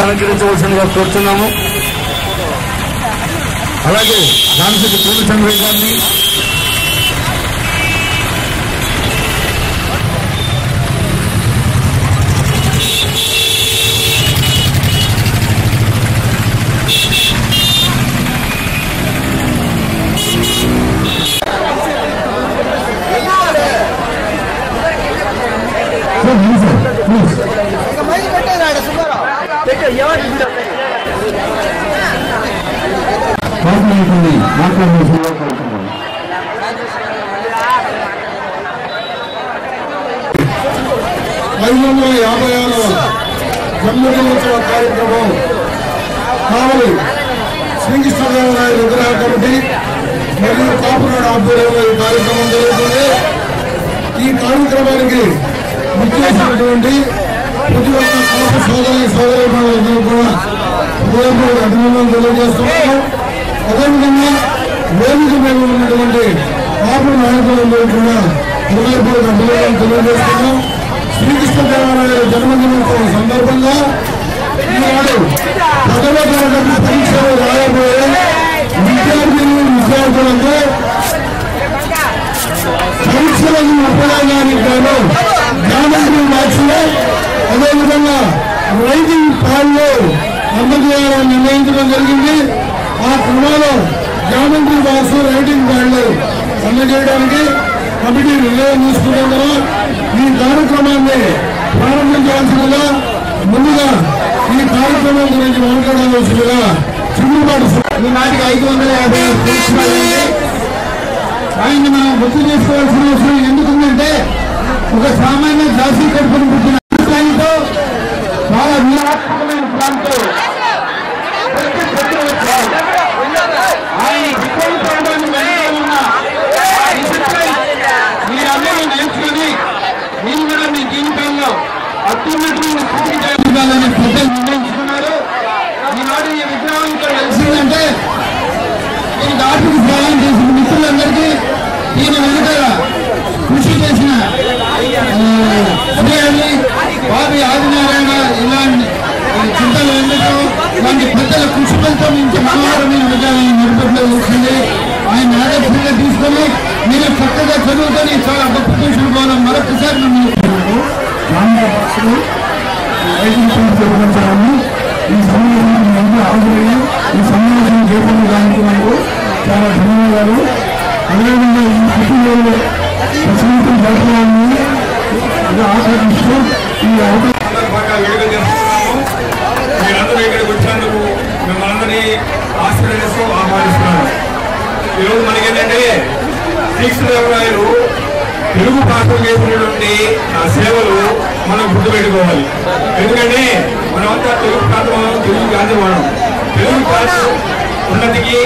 అలంకరించవలసిందిగా కోరుతున్నాము. అలాగే దానిశెట్టి పూర్ణచంద్రయ్య గారిని, జన్మదినోత్సవ కార్యక్రమం కావలి శ్రీకృష్ణదేవరాయల విగ్రహ కమిటీ మరియు కాపునాడు ఆధ్వర్యంలో ఈ కార్యక్రమం జరుగుతుంది. ఈ కార్యక్రమానికి ముఖ్యమైనటువంటి ప్రతి ఒక్క కాపు సోదరులందరూ కూడా హృదయపూర్వక అభినందనలు తెలియజేస్తున్నాము. అదేవిధంగా వేదిక మీద ఉన్నటువంటి కాపు నాయకులందరూ కూడా హృదయపూర్వక అభినందనలు తెలియజేస్తున్నాం. శ్రీకృష్ణదేవరాయల జన్మదినోత్సవం సందర్భంగా ఈనాడు 10వ తరగతి పరీక్షలు రాయబోయే విద్యార్థులందరూ పరీక్షలకు ఉపయోగానికి గాను జ్ఞానేంద్రియ మార్క్స్లో అదేవిధంగా రైటింగ్ ప్యాడ్లో అందజేయాలని నిర్ణయించడం జరిగింది. ఆ క్రమంలో జ్ఞానేంద్రియ మార్క్స్ రైటింగ్ ప్యాడ్లు అందజేయడానికి కమిటీ నిర్ణయం తీసుకున్నందున ఈ కార్యక్రమాన్ని ప్రారంభించవలసిందిగా ముందుగా ఈ కార్యక్రమం గురించి మాట్లాడవలసిందిగా చిన్నపాటు ఈనాటికి 550 పరీక్షలు ఆయన్ని మనం గుర్తు చేసుకోవాల్సిన అవసరం ఎందుకుందంటే ఒక సామాన్య జాతి కడుపును పుట్టిన అభిప్రాయంతో చాలా వ్యూహాత్మకమైన ప్లాన్తో ఆయన మీరందరూ నేర్చుకుని మీరు కూడా మీ జీవితంలో అత్యున్నతమైన స్థితికి చేయాలని పెద్దలు నిర్ణయించుకున్నారు. ఈనాడు ఈ విగ్రహంతో తెలిసిందంటే ఈ దాటికి సహాయం చేసిన మిత్రులందరికీ దీని వెనుక కృషి చేసిన శ్రీహరి బాబీ ఆదినారాయణ ఇలాంటి చింతలు ఎందుకు ఇలాంటి పెద్దల కృషి ఫలితం ఇంత మనోహరమైన విజయాన్ని నిలబెట్టవలసింది. ఆయన ఆదర్శంగా తీసుకొని మీరు చక్కగా చదువుకొని చాలా గొప్ప ట్యూషన్ పోవడం మరొకసారి నిర్వహించాలని ఈ సమావేశం హాజరయ్యి ఈ సమావేశం చేపట్టడానికి నాకు చాలా ధన్యవాదాలు. అదేవిధంగా ఈ కుటుంబంలో ప్రశాంతం జరపాలని ఆకాంక్షిస్తూ ఈ మీరందరూ ఇక్కడికి వచ్చినందుకు మిమ్మల్ని ఆశీర్వదిస్తూ ఆహ్వానిస్తున్నాను. ఈరోజు మనకేంటంటే శ్రీకృష్ణదేవరాయలు తెలుగు భాషకు చేసినటువంటి ఆ సేవలు మనం గుర్తుపెట్టుకోవాలి. ఎందుకంటే మనమంతా తెలుగు ప్రాంతం, తెలుగు గాంధీవాడం, తెలుగు భాష ఉన్నతికి,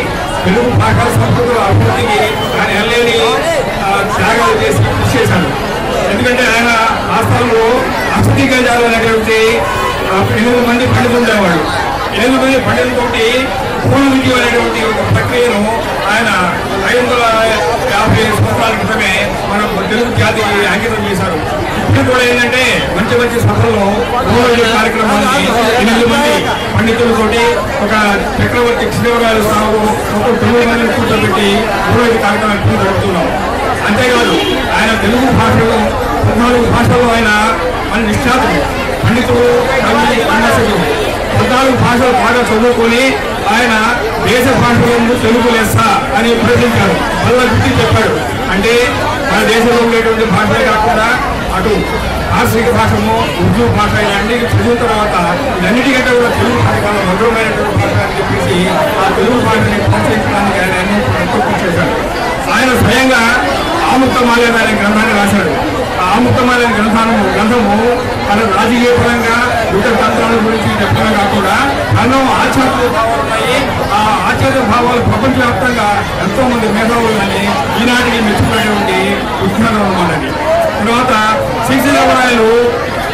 తెలుగు భాష సంస్కృతుల అభివృద్ధికి ఆయన ఎల్లేని త్యాగాలు చేసి కృషి చేశాడు. ఎందుకంటే ఆయన ఆస్థానంలో అస్థికజాలు అనేటువంటి 8 మంది పండితులు ఉండేవాడు. 8 మంది పండితులతోటి పూర్ణ విద్య అనేటువంటి ఒక ప్రక్రియను ఆయన 550 సంవత్సరాల క్రితమే మన తెలుగు జాతికి అంకితం చేశారు. ఇప్పుడు కూడా ఏంటంటే మంచి మంచి సభల్లో పూర్వ కార్యక్రమాన్ని 8 మంది పండితులతోటి ఒక చక్రవర్తి కృష్ణదేవరాయల స్థానంలో ఒక 9 మందిని కూర్చోబెట్టి పూర్వ కార్యక్రమాన్ని జరుపుతున్నాం. అంతేకాదు ఆయన తెలుగు భాషలో 14 భాషల్లో ఆయన మన నిష్ణాతులు, పండితులు, కవి, అన్నసులు 14 భాషలు బాగా చదువుకొని ఆయన దేశ భాషలందు తెలుగు లెస్స అని ప్రకటించారు. మళ్ళా గుర్తి చెప్పాడు. అంటే మన దేశంలో ఉండేటువంటి భాషలే కాకుండా అటు ఆశ్రిక భాషము, ఉర్దూ భాష ఇలాంటి చదివిన తర్వాత ఇవన్నిటికంటే కూడా తెలుగు భాష చాలా మధురమైనటువంటి భాష అని చెప్పేసి ఆ తెలుగు భాషని ప్రోత్సహించడానికి ఆయన ఎంతో కృషి చేశాడు. ఆయన స్వయంగా ఆముక్తమాల్యం అనే గ్రంథాన్ని రాశాడు. ఆ ఆముక్తమాల్యం గ్రంథము తన రాజకీయ పరంగా యుద్ధ తంత్రాల గురించి చెప్పడమే కాకుండా ఎన్నో ఆచార్య భావాలు ఉన్నాయి. ఆ ఆచార్య భావాలు ప్రపంచవ్యాప్తంగా ఎంతో మంది మేధావులని ఈనాటికి మెచ్చుకునేటువంటి ఉత్సాహం అన్నమాట. తర్వాత శ్రీకృష్ణదేవరాయలు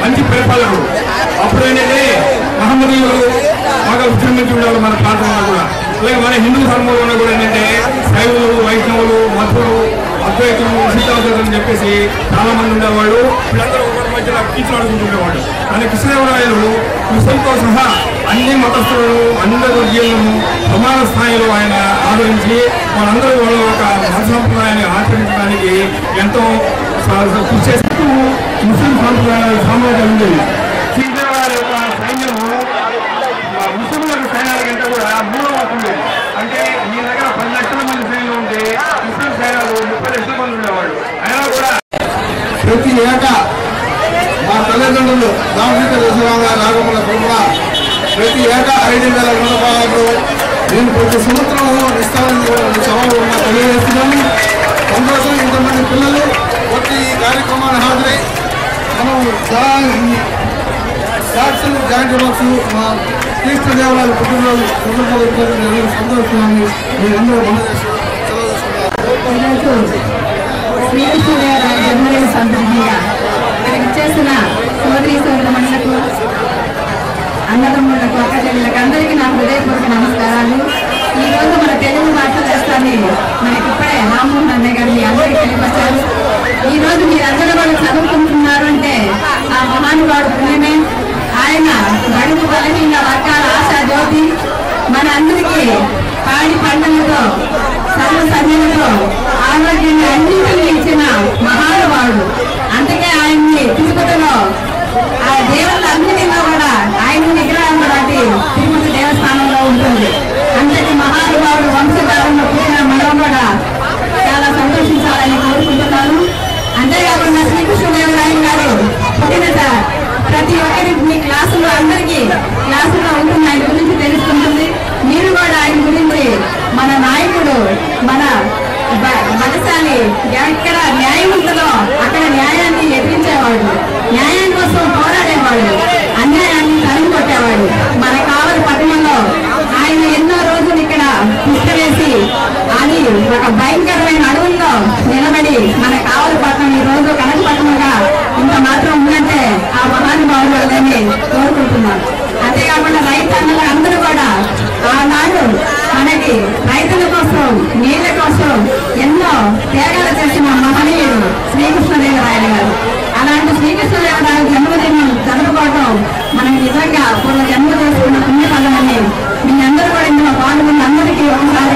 మంచి పరిపాలకుడు. అప్పుడేంటంటే మహమ్మదీయులు బాగా విజృంభించి ఉండేవాళ్ళు మన ప్రాంతంలో కూడా. అలాగే మన హిందూ ధర్మంలో కూడా ఏంటంటే శైవులు, వైష్ణవులు, మధులు, అద్వైతులు, సిద్ధాంతులు అని చెప్పేసి చాలా మంది ఉండేవాళ్ళు. వీళ్ళందరూ ఒకరి మధ్యలో కీచులాడుకుంటుండేవాడు. మన కృష్ణదేవరాయలు కృష్ణంతో సహా అన్ని మతస్థులను అందరి వర్గీయులను సమాన స్థాయిలో ఆయన ఆదరించి వాళ్ళందరూ వాళ్ళ ఒక మత సంప్రదాయాన్ని ఆచరించడానికి ఎంతో కృషి చేస్తూ ముస్లిం సామ్రాజ్యం ఉండేది. శ్రీదేవి వారి యొక్క సైన్యము ముస్లింల సైన్యాల కంటే కూడా 3వ వంతు ఉండేది. అంటే ఈ దగ్గర 10 లక్షల మంది సైన్యం ఉంటే ముస్లిం సైన్యాలు 30 లక్షల మంది ఉండేవాళ్ళు. అయినా కూడా ప్రతి ఏటా మా తల్లిదండ్రులు రామకృష్ణ దశరామ రాఘవల కూడా ప్రతి ఏటా 5,000 రూపాయలు నేను ప్రతి సంవత్సరం ఇస్తానని సభలో తెలియజేస్తున్నాను. సంతోషం. ఇంతమంది పిల్లలు వచ్చి ఈ కార్యక్రమాన్ని హాజరై మనం జాయింట్ బాక్స్ మా క్రీస్తు దేవాలయాలు పుట్టినరోజు సంతోషిస్తున్నాను. మీరందరూ శ్రీకృష్ణదేవరాయ జన్మదిన సందర్భంగా ఇక్కడికి చేసిన సోదరి సోదరులకు, అన్నదమ్ములకు, అక్కచెల్లెలకు అందరికీ నా హృదయపూర్వక నమస్కారాలు. ఈ రోజు మన తెలుగు మాట్లాడేస్తాన్ని మనకి ఇప్పుడే రామ్మోహన్ అన్నయ్య గారు మీ అందరికీ తెలియపరిచారు. ఈ రోజు మీరందరూ వాళ్ళు చదువుకుంటున్నారు అంటే ఆ మహానుభావుడు పుణ్యమే. ఆయన బడుగు బలహీన వర్గాల ఆశా జ్యోతి, మన అందరికీ పాడి పంటలతో సర్వ సంధ్యలతో ఆరోగ్యంగా అన్నింటినీ ఇచ్చిన మహానుభావుడు. అందుకే ఆయన్ని తిరుపతిలో ఆ దేవుళ్ళందరిలో కూడా ఆయన విగ్రహం బట్టి తిరుపతి దేవస్థానంలో ఉంటుంది. అంతటి మహానుభావుడు వంశధారంలో పుట్టిన మనం కూడా చాలా సంతోషించాలని కోరుకుంటున్నాను. అంతేకాకుండా శ్రీకృష్ణదేవరాయ గారు పుట్టిన ప్రతి ఒక్కరి మీ క్లాసులో అందరికీ క్లాసులో ఉంటుంది. ఆయన గురించి తెలుస్తుంటుంది. మీరు కూడా ఆయన గురించి మన నాయకుడు, మన బలశాలి, ఎక్కడ న్యాయం ఉంటుందో అక్కడ న్యాయాన్ని ఎదిరించేవాడు, న్యాయం కోసం పోరాడేవాడు, అన్యాయాన్ని తరిమి కొట్టేవాడు. మన కావలి పట్టణంలో ఆయన ఎన్నో రోజులు ఇక్కడ పుష్కరేసి అది ఒక భయంకరమైన అడవుల్లో నిలబడి మన కావలి పట్టణం ఈ రోజు కనకపట్నంగా ఇంత మాత్రం ఉందంటే ఆ మహానుభావులు వాళ్ళని కోరుకుంటున్నాను. అంతేకాకుండా రైతన్నలు అందరూ కూడా ఆనాడు మనకి రైతుల కోసం, నీళ్ల కోసం ఎన్నో త్యాగాలు చేసిన మహనీయుడు శ్రీకృష్ణదేవరాయలు గారు. అలాంటి శ్రీకృష్ణదేవరాయల జన్మదినం జరుపుకోవడం మనం నిజంగా పూర్వ జన్మ చేసుకున్న పుణ్యఫలమని మీ అందరూ కూడా ఇందులో పాల్గొన్న అందరికీ ఒకసారి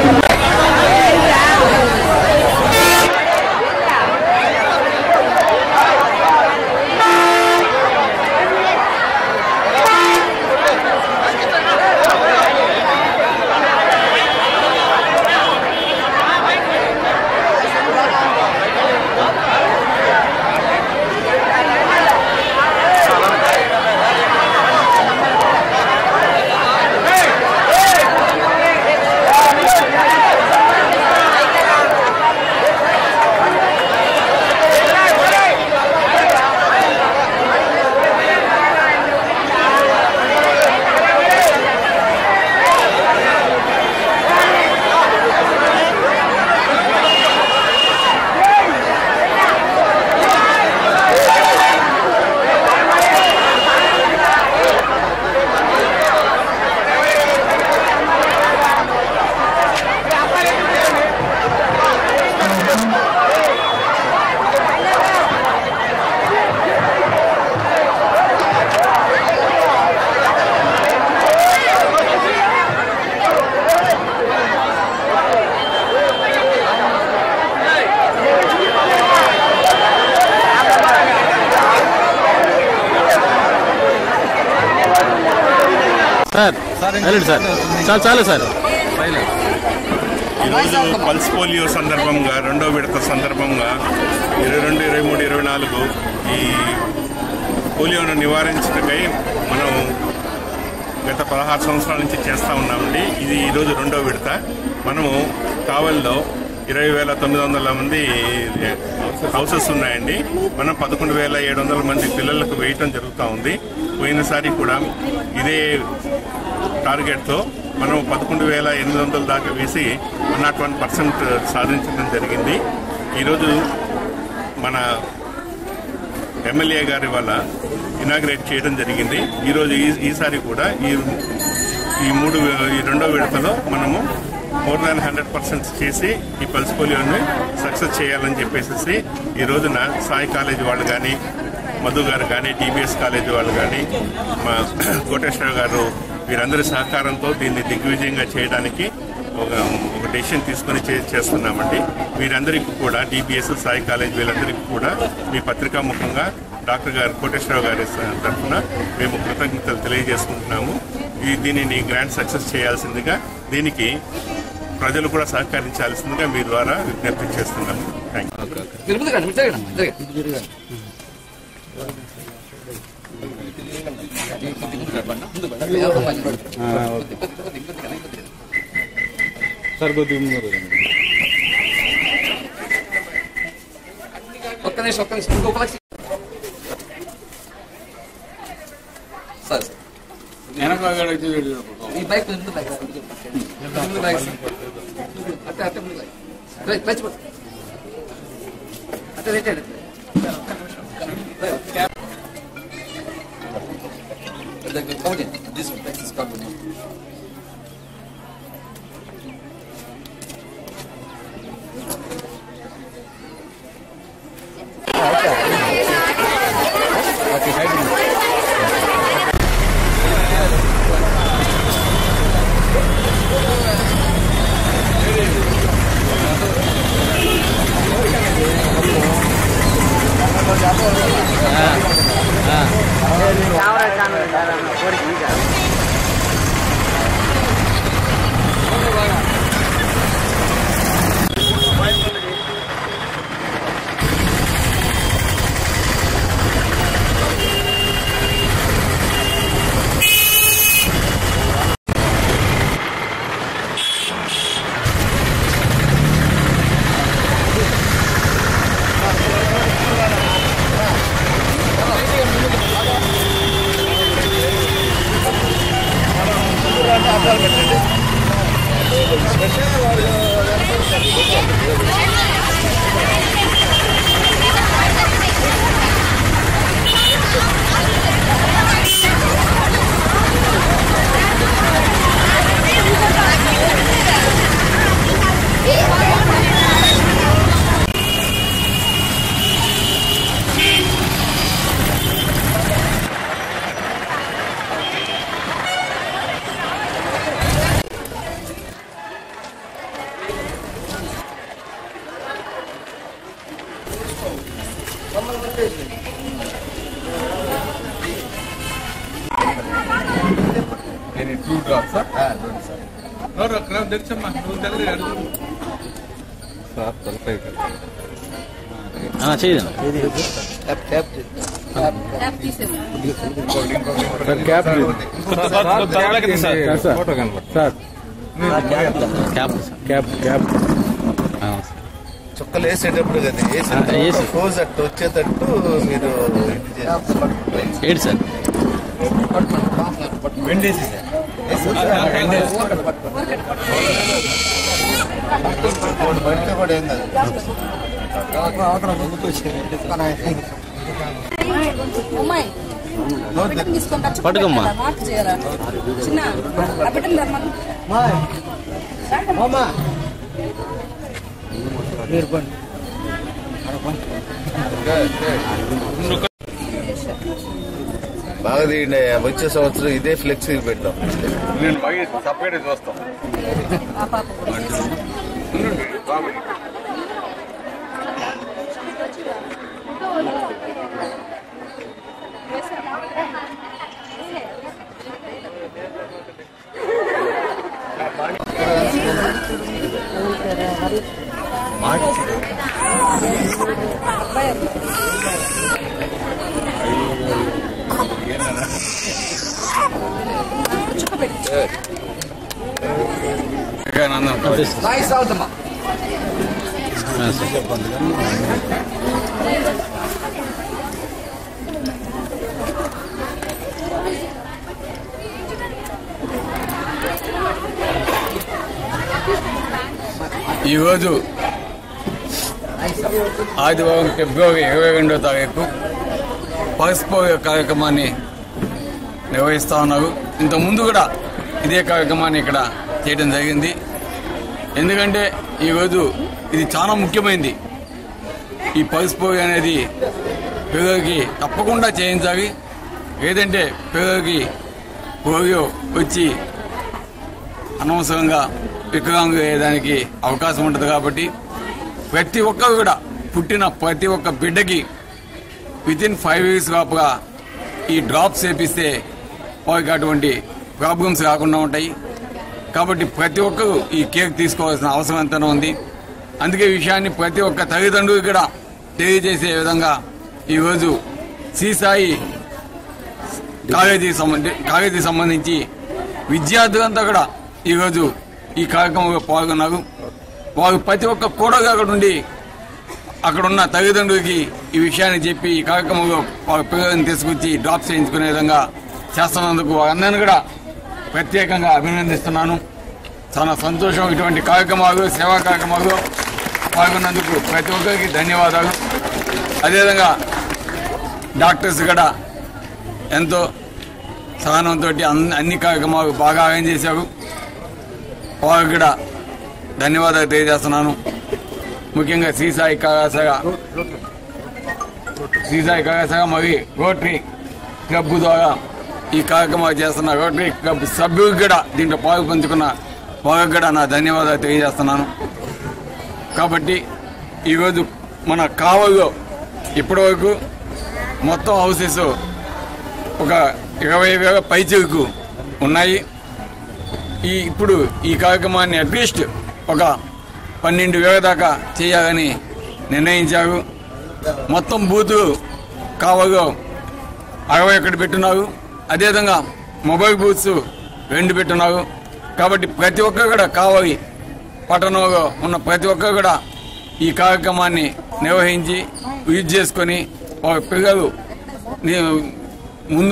ఈరోజు పల్స్ పోలియో సందర్భంగా 2వ విడత సందర్భంగా 22, 23, 24 ఈ పోలియోను నివారించటకై మనం గత 16 సంవత్సరాల నుంచి చేస్తూ ఉన్నామండి. ఇది ఈరోజు 2వ విడత. మనము కావలిలో 20,900 మంది హౌసెస్ ఉన్నాయండి. మనం 11,700 మంది పిల్లలకు వేయటం జరుగుతూ ఉంది. పోయినసారి కూడా ఇదే టార్గెట్తో మనం 11,800 దాకా వేసి 101% సాధించడం జరిగింది. ఈరోజు మన ఎమ్మెల్యే గారి వల్ల ఇనాగ్రేట్ చేయడం జరిగింది. ఈరోజు ఈసారి కూడా ఈ 2వ విడతలో మనము మోర్ దాన్ 100% చేసి ఈ పల్స్ పోలియోని సక్సెస్ చేయాలని చెప్పేసి ఈ రోజున సాయి కాలేజీ వాళ్ళు కానీ, మధు గారు కానీ, టీబీఎస్ కాలేజీ వాళ్ళు కానీ, మా కోటేశ్వర గారు వీరందరి సహకారంతో దీన్ని దిగ్విజయంగా చేయడానికి ఒక డెసిషన్ తీసుకొని చేస్తున్నామండి. వీరందరికీ కూడా డిపిఎస్ సాయి కాలేజ్ వీళ్ళందరికీ కూడా మీ పత్రికా ముఖంగా డాక్టర్ గారు కోటేశ్వరరావు గారి తరఫున మేము కృతజ్ఞతలు తెలియజేసుకుంటున్నాము. దీనిని గ్రాండ్ సక్సెస్ చేయాల్సిందిగా, దీనికి ప్రజలు కూడా సహకరించాల్సిందిగా మీ ద్వారా విజ్ఞప్తి చేస్తున్నాము. థ్యాంక్ ఈ బైక్ చుక్కలు వేసేటప్పుడు కదా ఫోజ్ అట్టు వచ్చేటట్టు మీరు ఏంటి సార్ వెండేసి బయట కూడా ఏం పట్టుకోమ్మా బాగా తీయండి. వచ్చే సంవత్సరం ఇదే ఫ్లెక్సీ పెట్టాం. నేను సపరేట్ చూస్తాం. ఈరోజు ఆదివారం ఫిబ్రవరి 22వ తారీఖు పరస్పోయ కార్యక్రమాన్ని నిర్వహిస్తూ ఉన్నారు. ఇంతకుముందు కూడా ఇదే కార్యక్రమాన్ని ఇక్కడ చేయడం జరిగింది. ఎందుకంటే ఈరోజు ఇది చాలా ముఖ్యమైనది. ఈ పరస్పోయ అనేది పిల్లలకి తప్పకుండా చేయించాలి. ఏదంటే పిల్లలకి పోలియో వచ్చి అనవసరంగా వికలాంగ అయ్యేదానికి అవకాశం ఉంటుంది కాబట్టి ప్రతి ఒక్కరు కూడా పుట్టిన ప్రతి ఒక్క బిడ్డకి వితిన్ 5 years లోపల ఈ డ్రాప్స్ వేపిస్తే వారికి అటువంటి ప్రాబ్లమ్స్ రాకుండా ఉంటాయి. కాబట్టి ప్రతి ఒక్కరు ఈ కేర్ తీసుకోవాల్సిన అవసరం ఎంతనో ఉంది. అందుకే ఈ విషయాన్ని ప్రతి ఒక్క తల్లిదండ్రులు కూడా తెలియజేసే విధంగా ఈరోజు శ్రీసాయి కాలేజీకి సంబంధించి విద్యార్థులంతా కూడా ఈరోజు ఈ కార్యక్రమంలో పాల్గొన్నారు. వారు ప్రతి ఒక్క కూడగా నుండి అక్కడున్న తల్లిదండ్రులకి ఈ విషయాన్ని చెప్పి ఈ కార్యక్రమంలో వాళ్ళ పిల్లలను తీసుకొచ్చి డ్రాప్ చేయించుకునే విధంగా చేస్తున్నందుకు వారందరినీ కూడా ప్రత్యేకంగా అభినందిస్తున్నాను. చాలా సంతోషం. ఇటువంటి కార్యక్రమాలు సేవా కార్యక్రమాలు పాల్గొన్నందుకు ప్రతి ఒక్కరికి ధన్యవాదాలు. అదేవిధంగా డాక్టర్స్ కూడా ఎంతో సహనంతో అన్ని కార్యక్రమాలు బాగా అరేంజ్ చేశారు. వారికి కూడా ధన్యవాదాలు తెలియజేస్తున్నాను. ముఖ్యంగా శ్రీసాయి కళాశాల మరియు రోటరీ క్లబ్ ద్వారా ఈ కార్యక్రమాలు చేస్తున్న రోటరీ క్లబ్ సభ్యులకు కూడా దీంట్లో పాలు పంచుకున్న వారికి కూడా నా ధన్యవాదాలు తెలియజేస్తున్నాను. కాబట్టి ఈరోజు మన కావల్లో ఇప్పటివరకు మొత్తం హౌసెస్ ఒక 20,000 పైచీలకు ఉన్నాయి. ఇప్పుడు ఈ కార్యక్రమాన్ని అట్లీస్ట్ ఒక 12,000 దాకా చేయాలని నిర్ణయించారు. మొత్తం బూతులు కావలో 61 పెట్టున్నారు. అదేవిధంగా మొబైల్ బూత్స్ 2 పెట్టున్నారు. కాబట్టి ప్రతి ఒక్కరు కూడా కావాలి పట్టణంలో ఉన్న ప్రతి ఒక్కరు కూడా ఈ కార్యక్రమాన్ని నిర్వహించి యూజ్ చేసుకొని వాళ్ళ పిల్లలు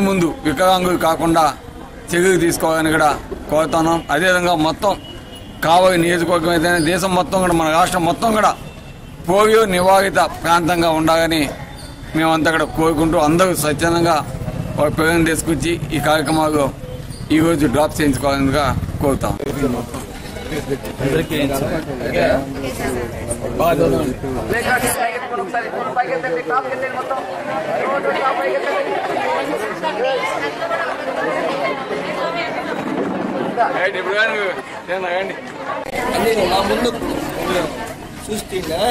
ముందు వికలాంగులు కాకుండా చర్యలు తీసుకోవాలని కూడా కోరుతున్నాం. అదేవిధంగా మొత్తం కావలి నియోజకవర్గం అయితే దేశం మొత్తం కూడా మన రాష్ట్రం మొత్తం కూడా పోలియో నివారిత ప్రాంతంగా ఉండాలని మేమంతా కూడా కోరుకుంటూ అందరూ స్వచ్ఛందంగా ఒక పిల్లల్ని తీసుకొచ్చి ఈ కార్యక్రమాలు ఈరోజు డ్రాప్ చేయించుకోవాలని కోరుతాం. నా ముందు చూస్తుందా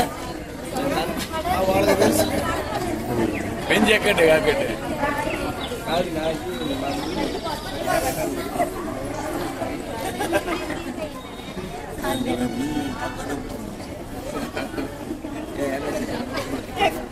పెంచి ఎక్కడే కాకండి Yeah.